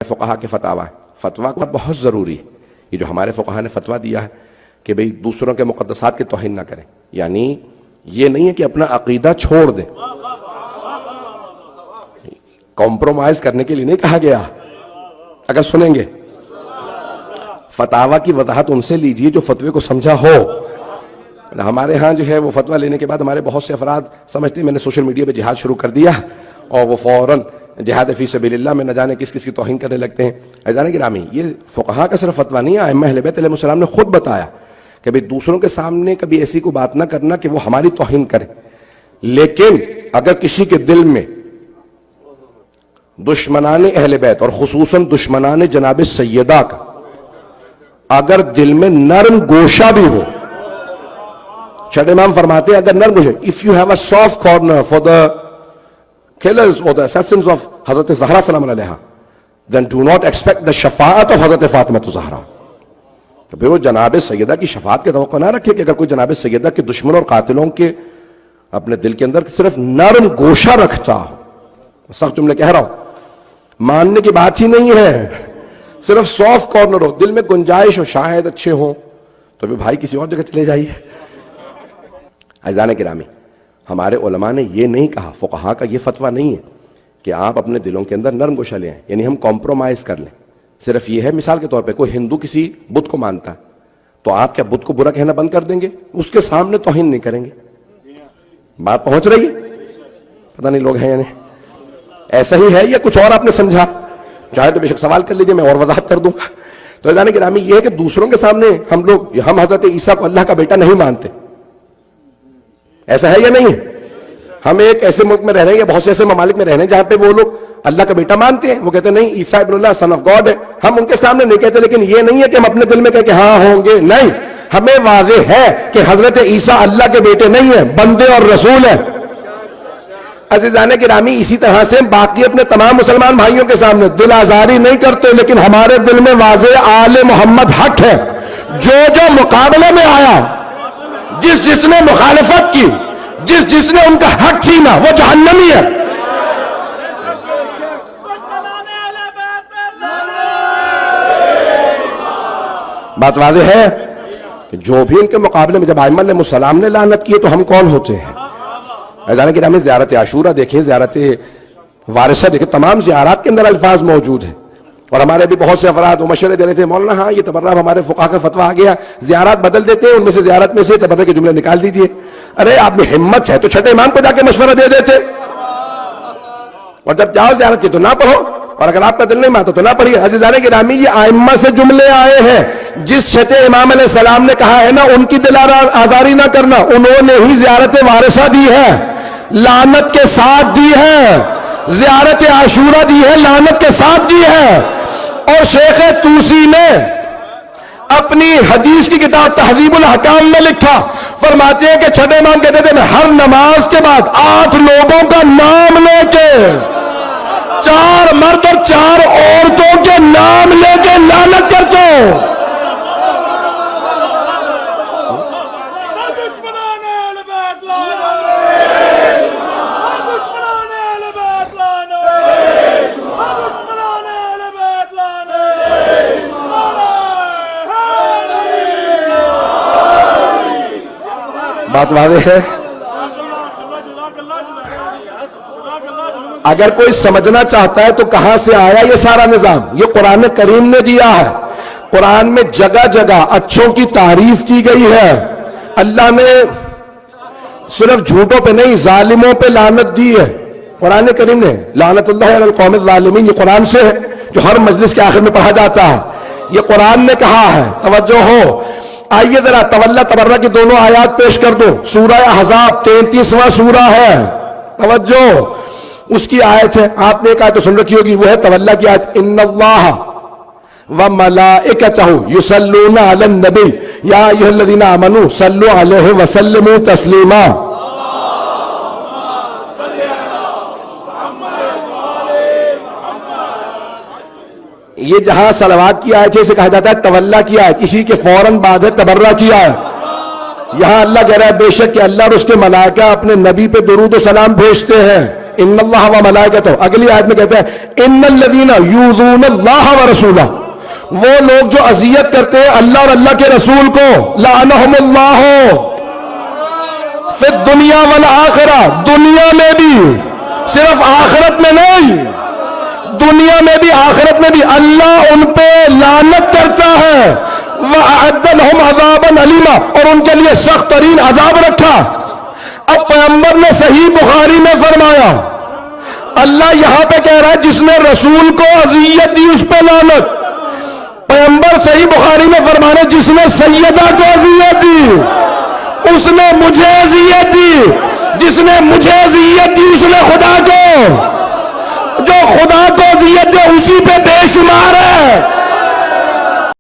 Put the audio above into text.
فقہا کے فتاوا ہے، فتوا کو بہت ضروری ہے. یہ جو ہمارے فقہا نے فتوا دیا ہے کہ بھئی دوسروں کے مقدسات کی توہین نہ کریں، یعنی یہ نہیں ہے کہ اپنا عقیدہ چھوڑ دیں، کمپرومائز کرنے کے لیے نہیں کہا گیا. اگر سنیں گے فتاوا کی وضاحت ان سے لیجئے جو فتوے کو سمجھا ہو. ہمارے ہاں جو ہے وہ فتوا لینے کے بعد ہمارے بہت سے افراد سمجھتے ہیں میں نے سوشل میڈیا پہ جہاد شروع کر دیا اور وہ فوراً جہاد فی سبیل اللہ میں نہ جانے کس کس کی توہین کرنے لگتے ہیں. عزیزان گرامی، یہ فقہا کا صرف فتوا نہیں ہے، ائمہ اہل بیت علیہ السلام نے خود بتایا کہ بھئی دوسروں کے سامنے کبھی ایسی کوئی بات نہ کرنا کہ وہ ہماری توہین کرے، لیکن اگر کسی کے دل میں دشمنان اہل بیت اور خصوصاً دشمنان جناب سیدہ کا اگر دل میں نرم گوشہ بھی ہو، چھٹے امام فرماتے ہیں اگر نرم گوشہ، if you have a soft corner for the killers or the assassins of حضرت زہرا سلام علیہا, then do not expect the شفاعت of حضرت فاطمہ زہرا. تو پھر وہ جناب سیدہ کی شفاعت کی توقع نہ رکھے کہ اگر کوئی جناب سیدہ کے دشمن اور قاتلوں کے اپنے دل کے اندر صرف نرم گوشہ رکھتا ہو. سخت جملے کہہ رہا ہوں، ماننے کی بات ہی نہیں ہے، صرف سافٹ کارنر ہو، دل میں گنجائش ہو شاید اچھے ہوں، تو بھی بھائی کسی اور جگہ چلے جائیے. عزیزان گرامی، ہمارے علماء نے یہ نہیں کہا، فقہا کا یہ فتویٰ نہیں ہے کہ آپ اپنے دلوں کے اندر نرم گوشہ لے آئیں، یعنی ہم کمپرومائز کر لیں. صرف یہ ہے مثال کے طور پہ کوئی ہندو کسی بت کو مانتا ہے تو آپ کیا بت کو برا کہنا بند کر دیں گے؟ اس کے سامنے توہین نہیں کریں گے. بات پہنچ رہی ہے؟ پتہ نہیں لوگ ہیں یا نہیں. ایسا ہی ہے یا کچھ اور آپ نے سمجھا؟ چاہے تو بے شک سوال کر لیجئے، میں اور وضاحت کر دوں گا. تو عزیزان گرامی، یہ ہے کہ دوسروں کے سامنے ہم حضرت عیسیٰ کو اللہ کا بیٹا نہیں مانتے. ایسا ہے یا نہیں ہے؟ ہم ایک ایسے ملک میں رہ رہے ہیں، بہت سے ایسے ممالک میں رہ رہے ہیں جہاں پہ وہ لوگ اللہ کا بیٹا مانتے ہیں، وہ کہتے ہیں نہیں عیسیٰ ابن اللہ سن آف گاڈ ہے. ہم ان کے سامنے نہیں کہتے، لیکن یہ نہیں ہے کہ ہم اپنے دل میں کہہ کہ ہاں ہوں گے. نہیں، ہمیں واضح ہے کہ حضرت عیسیٰ اللہ کے بیٹے نہیں ہیں، بندے اور رسول ہیں. عزیزان گرامی، اسی طرح سے باقی اپنے تمام مسلمان بھائیوں کے سامنے دل آزاری نہیں کرتے، لیکن ہمارے دل میں واضح آل محمد حق ہے. جو مقابلے میں آیا، جس نے مخالفت کی، جس نے ان کا حق چھینا، وہ جہنمی ہے. بات واضح ہے کہ جو بھی ان کے مقابلے میں، جب ائمہ علیہ السلام نے لعنت کی تو ہم کون ہوتے ہیں؟ عزیزان گرامی، زیارت عاشورہ دیکھیں، زیارت وارثہ دیکھیں، تمام زیارات کے اندر الفاظ موجود ہیں. اور ہمارے بھی بہت سے افراد وہ مشورے دے رہے تھے، مولانا ہاں یہ تبرہ ہمارے فقہا کا فتویٰ آ گیا، زیارات بدل دیتے ہیں، ان میں سے زیارت میں سے تبرہ کے جملے نکال دیجئے. ارے آپ میں ہمت ہے تو چھٹے امام کو جا کے مشورہ دے دیتے، اور جب جاؤ زیارت کی تو نہ پڑھو، اور اگر آپ کا دل نہیں مانتا تو نہ پڑھیے. عزیزان گرامی، یہ ائمہ سے جملے آئے ہیں. جس چھٹے امام علیہ السلام نے کہا ہے نا ان کی دل آزاری نہ کرنا، انہوں نے ہی زیارت وارثہ دی ہے، لعنت کے ساتھ دی ہے. زیارت عاشورہ دی ہے، لعنت کے ساتھ دی ہے. اور شیخ توسی نے اپنی حدیث کی کتاب تہذیب الاحکام میں لکھا، فرماتے ہیں کہ چھٹے امام کہتے تھے میں ہر نماز کے بعد 8 لوگوں کا نام لے کے، 4 مرد اور 4 عورتوں کے نام لے کے لعنت کرتا ہوں. بات واضح ہے. اگر کوئی سمجھنا چاہتا ہے تو کہاں سے آیا یہ سارا نظام؟ یہ قرآن کریم نے دیا ہے. قرآن میں جگہ جگہ اچھوں کی تعریف کی گئی ہے. اللہ نے صرف جھوٹوں پہ نہیں، ظالموں پہ لعنت دی ہے. قرآن کریم نے لعنت اللہ علی القوم الظالمین، یہ قرآن سے ہے جو ہر مجلس کے آخر میں پڑھا جاتا ہے. یہ قرآن نے کہا ہے. توجہ ہو. آئیے ذرا تولا تبرہ کی دونوں آیات پیش کر دو. سورہ احزاب 33واں سورہ ہے. توجہ، اس کی آیت ہے، آپ نے ایک آیت تو سن رکھی ہوگی، وہ ہے تولا کی آیت، ان اللہ وملائکتہ یصلون علی النبی یا ایھا الذین آمنوا صلوا علیہ وسلموا تسلیما. یہ جہاں صلوات کی آیت ہے اسے کہا جاتا ہے تولا کی آیت، اسی کے فوراً بعد ہے تبرہ کی آیت. یہاں اللہ کہہ رہا ہے بے شک کہ اللہ اور اس کے ملائکہ اپنے نبی پہ درود و سلام بھیجتے ہیں. ان اللہ و ملائکتہ، اگلی آیت میں کہتا ہے ان الذین یؤذون اللہ ورسولہ، وہ لوگ جو اذیت کرتے ہیں اللہ اور اللہ کے رسول کو، لعنہم اللہ فی الدنیا والآخرہ، دنیا میں بھی، صرف آخرت میں نہیں، دنیا میں بھی آخرت میں بھی اللہ ان پہ لعنت کرتا ہے، وَأَعَدَّ لَهُمْ عَذَابًا عَلِيمًا، اور ان کے لیے سخت ترین عذاب رکھا۔ اب پیغمبر نے صحیح بخاری میں فرمایا، اللہ یہاں پہ کہہ رہا ہے جس نے رسول کو اذیت دی اس پہ لعنت، پیغمبر صحیح بخاری میں فرما رہے جس نے سیدہ کو اذیت دی اس نے مجھے اذیت دی، جس نے مجھے اذیت دی اس نے خدا کو، جو خدا کو اذیت دے اسی پہ بے شمار ہے۔